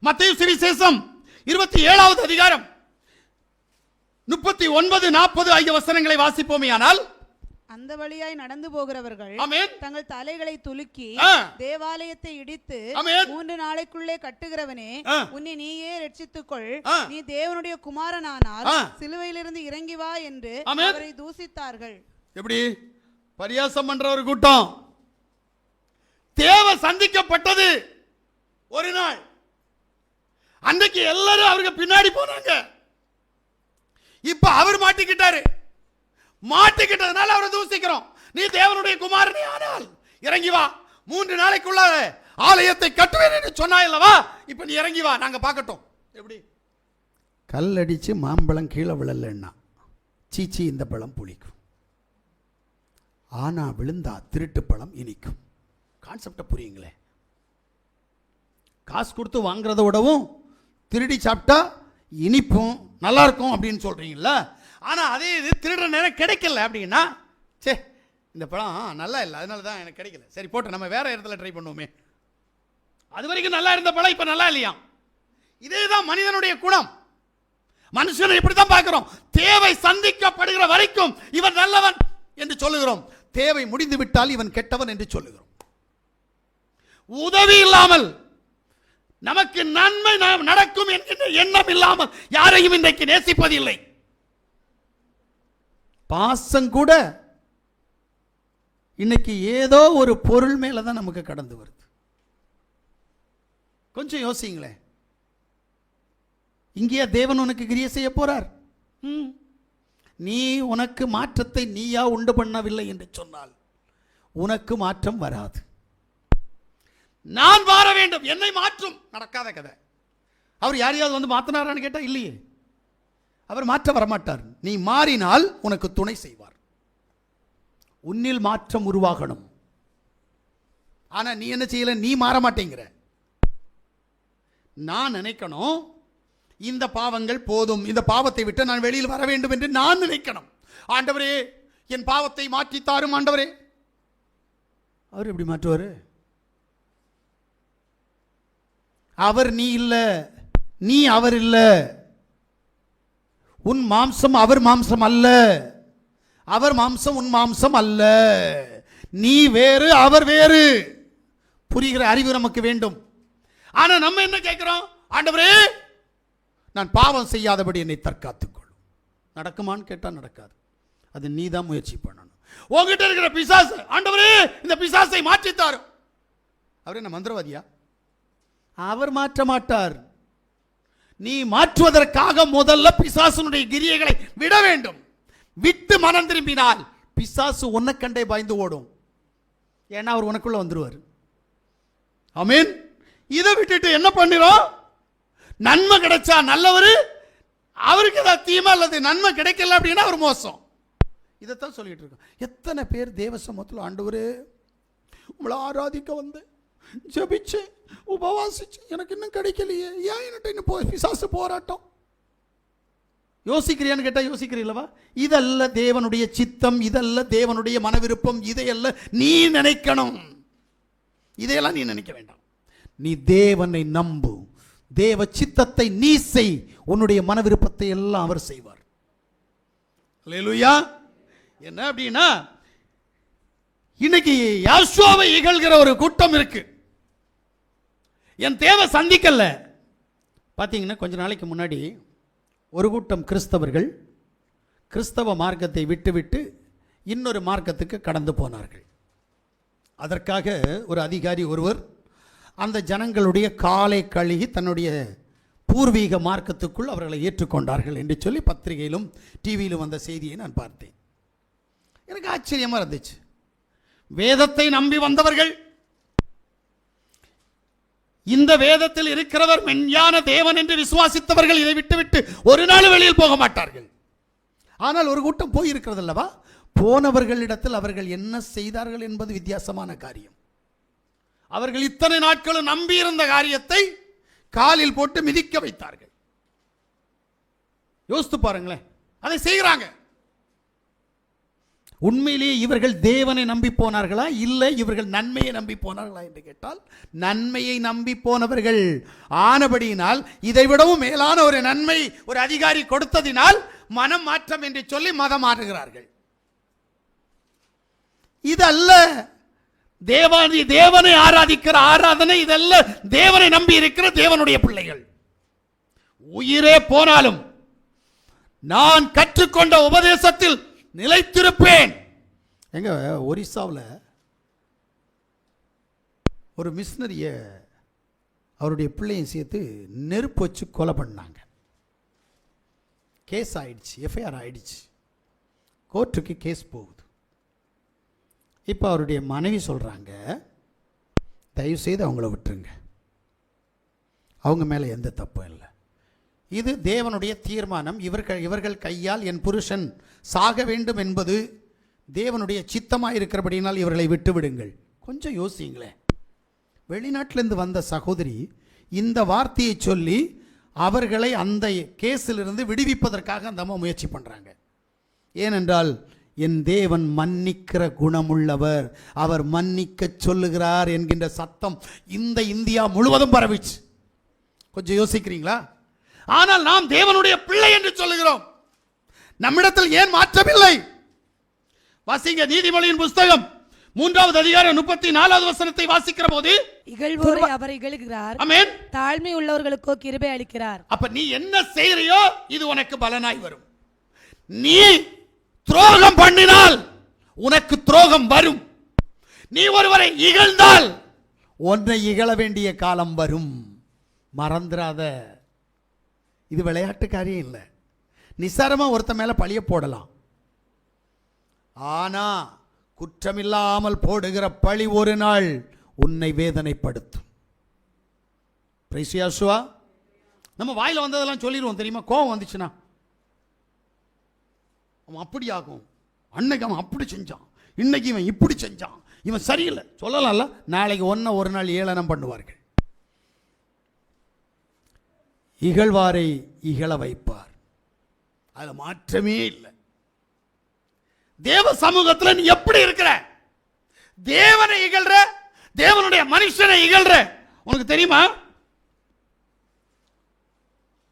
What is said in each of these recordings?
மத்தேயு சுவிசேஷம் 27வது அதிகாரம் 39, 40 ஆகிய வசனங்களை வாசிப்போமேயானால், அந்த வழியாய் நடந்து போகிறவர்கள் தங்கள் தலைகளை துலுக்கி தேவாலயத்தை இடித்து 3 நாளைக்குள்ளே கட்டுகிறவனே, உன்னை நீயே ரட்சித்துக்கொள், நீ தேவனுடைய குமாரனானால் சிலுவையிலிருந்து இறங்கி வா என்று அவரை தூசித்தார்கள். எப்படி பரியாசம் பண்ற ஒரு கூட்டம். தேவ சந்திக்கப்பட்டது ஒரு நாள். அன்றைக்கு எல்லாரும் அவருக்கு பின்னாடி போனாங்க. இப்ப அவர் மாட்டிக்கிட்டாரு. மாட்டிக்கிட்டதுனால அவரை தூசிக்கிறோம். நீ தேவனுடைய குமாரனே ஆனால் இறங்கி வா, 3 நாளைக்குள்ள ஆலயத்தை கட்டுவேன் என்று சொன்னாயல்லவா, இப்ப நீ இறங்கி வா, நாங்க பார்க்கட்டும். எப்படி கல்லடிச்சு மாம்பழம் கீழே விழலன்னா சீச்சி இந்த பழம் புளிக்கும், ஆனா விழுந்தா திருட்டு பழம் இனிக்கும். கான்செப்டை புரியுங்களே. காசு கொடுத்து வாங்குறத விடவும் திருடி சாப்பிட்டா இனிப்பும் நல்லா இருக்கும் அப்படின்னு சொல்றீங்களா? ஆனா அதே இது திருடுற நேரம் கிடைக்கல அப்படின்னா, சே இந்த பழம் நல்லா இல்லை, அதனால தான் எனக்கு கிடைக்கல, சரி போட்டு நம்ம வேற இடத்துல ட்ரை பண்ணுவோமே. அது வரைக்கும் நல்லா இருந்த பழம் இப்ப நல்லா இல்லையா? இதே தான் மனிதனுடைய குணம். மனுஷனை இப்படித்தான் பார்க்கிறோம். தேவை சந்திக்கப்படுகிற வரைக்கும் இவன் நல்லவன் என்று சொல்லுகிறோம். தேவை முடிந்து விட்டால் இவன் கெட்டவன் என்று சொல்லுகிறோம். உதவி இல்லாமல் நமக்கு நன்மை நடக்கும் என்கின்ற எண்ணம் இல்லாமல் யாரையும் இன்றைக்கு நேசிப்பதில்லை. பாசம் கூட இன்னைக்கு ஏதோ ஒரு பொருள் மேல தான் நமக்கு கடந்து வருது. கொஞ்சம் யோசிங்களேன். இங்கேயா தேவன் உனக்கு கிரியை செய்ய போறார்? நீ உனக்கு மாற்றத்தை நீயா உண்டு பண்ணவில்லை என்று சொன்னால் உனக்கு மாற்றம் வராது. நான் மாற வேண்டும், என்னை மாற்றும், நடக்காத கதை. அவர் யாரையாவது வந்து மாத்தினாரான்னு கேட்டா இல்லையே. அவர் மாற்ற வரமாட்டார். நீ மாறினால் உனக்கு துணை செய்வார். உன்னில் மாற்றம் உருவாகணும். ஆனா நீ என்ன செய்யல? நீ மாற மாட்டேங்கிற. நான் நினைக்கணும் இந்த பாவங்கள் போதும், இந்த பாவத்தை விட்டு நான் வெளியில் வர வேண்டும் என்று நான் நினைக்கணும். ஆண்டவரே என் பாவத்தை மாற்றித்தாரும் ஆண்டவரே. அவர் எப்படி மாற்றுவாரு? அவர் நீ இல்ல, நீ அவர் இல்ல. உன் மாம்சம் அவர் மாம்சம் அல்ல, அவர் மாம்சம் உன் மாம்சம் அல்ல. நீ வேறு, அவர் வேறு. புரிகிற அறிவு நமக்கு வேண்டும். ஆனா நம்ம என்ன கேட்கிறோம்? ஆண்டவரே நான் பாவம் செய்யாதபடி என்னை தற்காத்துக் கொள்ளும். நடக்குமான்னு கேட்டா நடக்காது. அது நீ தான் முயற்சி பண்ணணும். உங்ககிட்ட இருக்கிற பிசாசு, ஆண்டவரே இந்த பிசாசை மாற்றித்தாரும். அவர் என்ன மந்திரவாதியா? அவர் மாற்ற மாட்டார். நீ மாற்றுவதற்காக முதல்ல பிசாசுனுடைய கிரியைகளை விட வேண்டும். விட்டு மனம் திரும்பினால் பிசாசு உன்னை கண்டே பயந்து ஓடும். ஏன்னா அவர் உனக்குள்ள வந்துருவார். ஆமென். இதை விட்டுட்டு என்ன பண்ணுறோம்? நன்மை கிடைச்சா நல்லவர், அவருக்கு ஏதாவது தீமை அல்லது நன்மை கிடைக்கல அப்படின்னா அவர் மோசம். இதைத்தான் சொல்லிட்டு இருக்கோம். எத்தனை பேர் தேவ சமூகத்தில் ஆண்டவரே உங்களை ஆராதிக்க வந்து ஜெபிச்சு உபவாசிச்சு எனக்கு இன்னும் கிடைக்கலையே, ஏன் என்கிட்ட இன்னும் பிசாசு போராட்டம்? யோசிக்கிறியான்னு கேட்டா யோசிக்கிறீங்களவா? இதல்ல தேவனுடைய சித்தம், இதல்ல தேவனுடைய மனவிருப்பம். இதையல்ல நீ நினைக்கணும். இதையெல்லாம் நீ நினைக்க வேண்டாம். நீ தேவனை நம்பு, தேவ சித்தத்தை நீ செய், உன்னுடைய மனவிருப்பத்தை எல்லாம் அவர் செய்வார். அல்லேலூயா. என்ன அப்படின்னா, இன்னைக்கு யாசுவாவை இகழ்கிற ஒரு கூட்டம் இருக்கு. என் தேவை சந்திக்கல. பார்த்தீங்கன்னா கொஞ்ச நாளைக்கு முன்னாடி ஒரு கூட்டம் கிறிஸ்தவர்கள் கிறிஸ்தவ மார்க்கத்தை விட்டுவிட்டு இன்னொரு மார்க்கத்துக்கு கடந்து போனார்கள். அதற்காக ஒரு அதிகாரி ஒருவர் அந்த ஜனங்களுடைய காலை கழுகி தன்னுடைய பூர்வீக மார்க்கத்துக்குள் அவர்களை ஏற்றுக்கொண்டார்கள் என்று சொல்லி பத்திரிகையிலும் டிவியிலும் வந்த செய்தியை நான் பார்த்தேன். எனக்கு ஆச்சரியமா இருந்துச்சு. வேதத்தை நம்பி வந்தவர்கள், இந்த வேதத்தில் இருக்கிறவர் மெய்யான தேவன் என்று விசுவாசித்தவர்கள் இதை விட்டுவிட்டு ஒரு நாள் வெளியில் போக மாட்டார்கள். ஆனால் ஒரு கூட்டம் போயிருக்கிறது அல்லவா? போனவர்களிடத்தில் அவர்கள் என்ன செய்தார்கள் என்பது வித்தியாசமான காரியம். அவர்கள் இத்தனை நாட்களும் நம்பி இருந்த காரியத்தை காலில் போட்டு மிதிக்க வைத்தார்கள். யோசித்து பாருங்களேன். அதை செய்கிறாங்க. உண்மையிலேயே இவர்கள் தேவனை நம்பி போனார்களா இல்லை இவர்கள் நன்மையை நம்பி போனார்களா என்று கேட்டால் நன்மையை நம்பி போனவர்கள். ஆனபடியினால் இதைவிடவும் மேலான ஒரு நன்மை ஒரு அதிகாரி கொடுத்ததினால் மனம் மாற்றம் என்று சொல்லி மதம் மாறுகிறார்கள். இதல்ல தேவனை ஆராதிக்கிற ஆராதனை, இதல்ல தேவனை நம்பி இருக்கிற தேவனுடைய பிள்ளைகள். உயிரே போனாலும் நான் கற்றுக்கொண்ட உபதேசத்தில் நிலைத்திருப்பேன். எங்க ஒரிசாவில் ஒரு மிஷினரிய அவருடைய பிள்ளையும் சேர்த்து நெருப்பு வச்சு கொலை பண்ணாங்க. கேஸ் ஆயிடுச்சு, எஃப்ஐஆர் ஆயிடுச்சு, கோர்ட்டுக்கு கேஸ் போகுது. இப்போ அவருடைய மனைவி சொல்கிறாங்க, தயவுசெய்து அவங்கள விட்டுருங்க, அவங்க மேலே எந்த தப்பும் இல்லை, இது தேவனுடைய தீர்மானம், இவர்கள் கையால் என் புருஷன் சாக வேண்டும் என்பது தேவனுடைய சித்தமாக இருக்கிறபடினால் இவர்களை விட்டு விடுங்கள். கொஞ்சம் யோசிங்களேன். வெளிநாட்டிலிருந்து வந்த சகோதரி இந்த வார்த்தையை சொல்லி அவர்களை அந்த கேஸிலிருந்து விடுவிப்பதற்காக அந்த அம்மா முயற்சி பண்ணுறாங்க. ஏனென்றால் என் தேவன் மன்னிக்கிற குணமுள்ளவர், அவர் மன்னிக்க சொல்லுகிறார் என்கின்ற சத்தம் இந்த இந்தியா முழுவதும் பரவிச்சு. கொஞ்சம் யோசிக்கிறீங்களா? ஆனால் நாம் தேவனுடைய பிள்ளை என்று சொல்லுகிறோம். நம்மிடத்தில் ஏன் மாற்றமில்லை? வாசிங்க நீதிமொழியின் புஸ்தகம் 3வது அதிகாரம் 34வது வசனத்தை வாசிக்கிற போது, இகழ்வோரை அவர் இகழுகிறார், ஆமென், தாழ்மை உள்ளவர்களுக்கோ கிருபை அளிக்கிறார். அப்ப நீ என்ன செய்யறியோ இது உனக்கு பலனாய் வரும். நீ துரோகம் பண்ணினால் உனக்கு துரோகம் வரும். நீ ஒருவரை இகழ்ந்தால் ஒன்றை இகழ வேண்டிய காலம் வரும். மறந்துடாத. இது விளையாட்டு காரியம் இல்லை. நிசாரமா ஒருத்த மேல பழிய போடலாம். ஆனா குற்றமில்லாமல் போடுகிற பழி ஒரு நாள் உன்னை வேதனைப்படுத்தும். பிரைஸ் யாசுவா. நம்ம வாயில வந்ததெல்லாம் சொல்லிடுவோம் தெரியுமா? கோபம் வந்துச்சுன்னா அவன் அப்படி ஆகும், அன்னைக்கு அவன் அப்படி செஞ்சான், இன்னைக்கு இவன் இப்படி செஞ்சான், இவன் சரியில்லை சொல்லலாம்ல. நாளைக்கு ஒரு நாள் ஏளனம் பண்ணுவார்கள். இகழ்வாரை இகழ வைப்பார், அதுல மாற்றமே இல்லை. தேவ சமூகத்தில் நீ எப்படி இருக்கிற? தேவனை இகழ்ற, தேவனுடைய மனுஷனை இகழ்ற, உனக்கு தெரியுமா?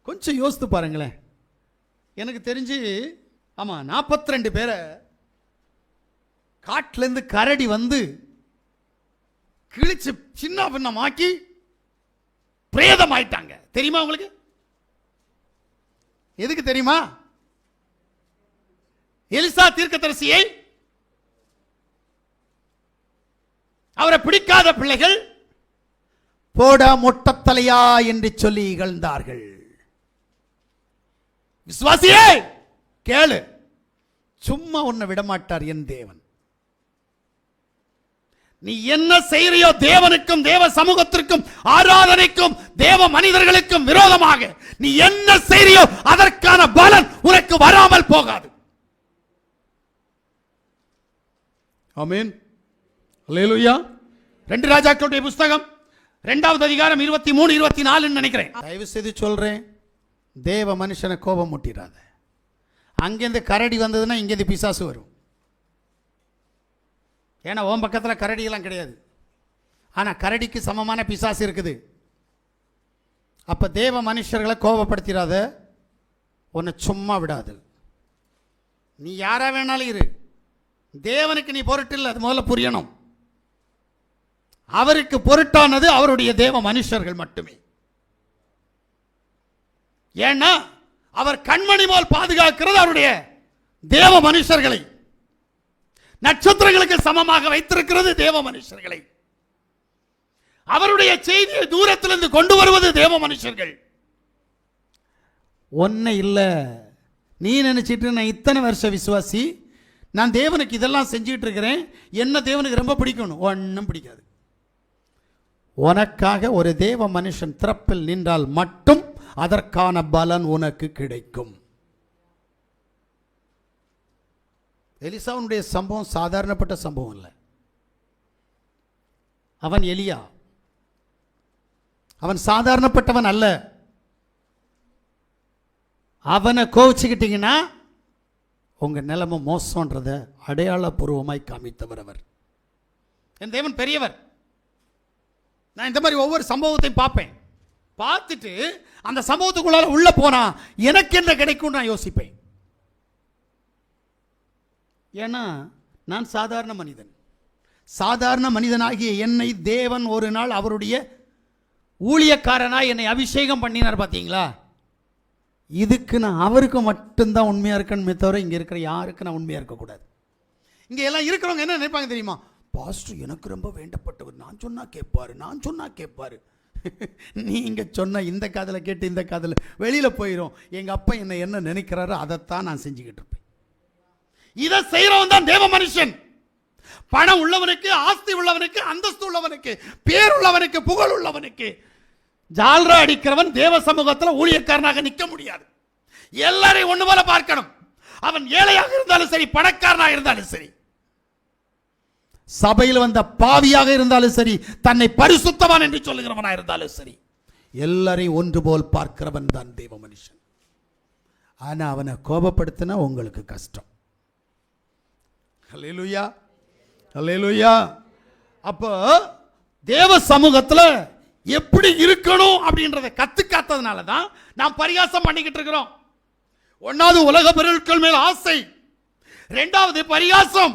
கொஞ்சம் யோசித்து பாருங்களேன். எனக்கு தெரிஞ்சு 42 பேரை காட்டிலேருந்து கரடி வந்து கிழிச்சு சின்ன பின்னமாக்கி பிரேதம் ஆயிட்டாங்க. தெரியுமா உங்களுக்கு? எதுக்கு தெரியுமா? எலிசா தீர்க்கதரிசியை அவரை பிடிக்காத பிள்ளைகள் போட மொட்டத்தலையா என்று சொல்லி இகழ்ந்தார்கள். விசுவாசியே கேளு, சும்மா உன்னை விடமாட்டார் என் தேவன். நீ என்ன செய்யறியோ தேவனுக்கும் தேவ சமூகத்திற்கும் ஆராதனைக்கும் தேவ மனிதர்களுக்கும் விரோதமாக நீ என்ன செய்யறியோ அதற்கான பலன் உனக்கு வராமல் போகாது. ஆமென், அல்லேலூயா. 2 ராஜாக்களுடைய புஸ்தகம் 2வது அதிகாரம் 23 24 நினைக்கிறேன். தயவு செய்து சொல்றேன், தேவ மனுஷனை கோபம் முட்டிடாத. அங்கிருந்து கரடி வந்ததுன்னா இங்கிருந்து பிசாசு வரும். ஏன்னா உன் பக்கத்தில் கரடியெல்லாம் கிடையாது, ஆனால் கரடிக்கு சமமான பிசாசு இருக்குது. அப்போ தேவ மனுஷர்களை கோபப்படுத்திடாத, உன்னை சும்மா விடாது. நீ யாரா வேணாலும் இரு, தேவனுக்கு நீ பொருட்டில்லை, அது முதல்ல புரியணும். அவருக்கு பொருட்டானது அவருடைய தேவ மனுஷர்கள் மட்டுமே. ஏன்னா அவர் கண்மணி போல் பாதுகாக்கிறது அவருடைய தேவ மனுஷர்களை. நட்சத்திரங்களுக்கு சமமாக வைத்திருக்கிறது தேவ மனுஷர்களை. அவருடைய செய்தியை தூரத்திலிருந்து கொண்டு வருவது தேவ மனுஷர்கள். ஒன்ன இல்ல நீ நினைச்சிட்டு நான் இத்தனை வருஷ விசுவாசி, நான் தேவனுக்கு இதெல்லாம் செஞ்சிட்டு இருக்கிறேன், என்ன தேவனுக்கு ரொம்ப பிடிக்கணும், ஒன்னும் பிடிக்காது. உனக்காக ஒரு தேவ மனுஷன் திறப்பில் நின்றால் மட்டும் அதற்கான பலன் உனக்கு கிடைக்கும். எலிசாவுடைய சம்பவம் சாதாரணப்பட்ட சம்பவம் இல்லை. அவன் எலியா, அவன் சாதாரணப்பட்டவன் அல்ல. அவனை கோவிச்சுக்கிட்டீங்கன்னா உங்க நிலைமை மோசம்ன்றத அடையாளபூர்வமாய் காமித்தவர் அவர். என் தேவன் பெரியவர். நான் இந்த மாதிரி ஒவ்வொரு சம்பவத்தையும் பார்ப்பேன். பார்த்துட்டு அந்த சம்பவத்துக்குள்ளால உள்ள போனா எனக்கு என்ன கிடைக்கும் நான் யோசிப்பேன். ஏன்னா நான் சாதாரண மனிதன். சாதாரண மனிதனாகிய என்னை தேவன் ஒரு நாள் அவருடைய ஊழியக்காரனாய் என்னை அபிஷேகம் பண்ணினார். பார்த்தீங்களா? இதுக்கு நான் அவருக்கு மட்டும்தான் உண்மையா இருக்கணுமே தவிர இங்க இருக்கிற யாருக்கு நான் உண்மையா இருக்கக்கூடாது. இங்க எல்லாம் இருக்கிறவங்க என்ன நினைப்பாங்க தெரியுமா? பாஸ்டர் எனக்கு ரொம்ப வேண்டப்பட்டவர், நான் சொன்னா கேட்பாரு, நான் சொன்னா கேட்பாரு. நீங்க சொன்ன இந்த காதல கேட்டு இந்த காதல வெளியில போயிடும். எங்க அப்பா என்ன நினைக்கிறாரோ அதைத்தான் நான் செஞ்சுக்கிட்டு இருப்பேன். இதை செய்யறவன் தான் தேவ மனுஷன். பணம் உள்ளவனுக்கு, ஆஸ்தி உள்ளவனுக்கு, அந்தஸ்து உள்ளவனுக்கு, பேர் உள்ளவனுக்கு, புகழ் உள்ளவனுக்கு ஜால்ரா அடிக்கிறவன் தேவ சமூகத்தில் ஊழியக்காரனாக நிற்க முடியாது. எல்லாரையும் ஒண்ணு போல பார்க்கணும். அவன் ஏழையாக இருந்தாலும் சரி, பணக்காரனாக இருந்தாலும் சரி, சபையில் வந்த பாவியாக இருந்தாலும் சரி, தன்னை பரிசுத்தவான் என்று சொல்லுகிறவனாக இருந்தாலும் சரி, எல்லாரையும் ஒன்று போல் பார்க்கிறவன் தான் தேவ மனுஷன். ஆனா அவனை கோபப்படுத்தினா உங்களுக்கு கஷ்டம். ஹல்லேலூயா, ஹல்லேலூயா. அப்போ தேவ சமூகத்தில் எப்படி இருக்கணும் அப்படின்றத கத்துக்காததுனால தான் நாம் பரிகாசம் பண்ணிக்கிட்டு இருக்கிறோம். ஒன்னாவது உலக பொருட்கள் மேல் ஆசை, இரண்டாவது பரிகாசம்,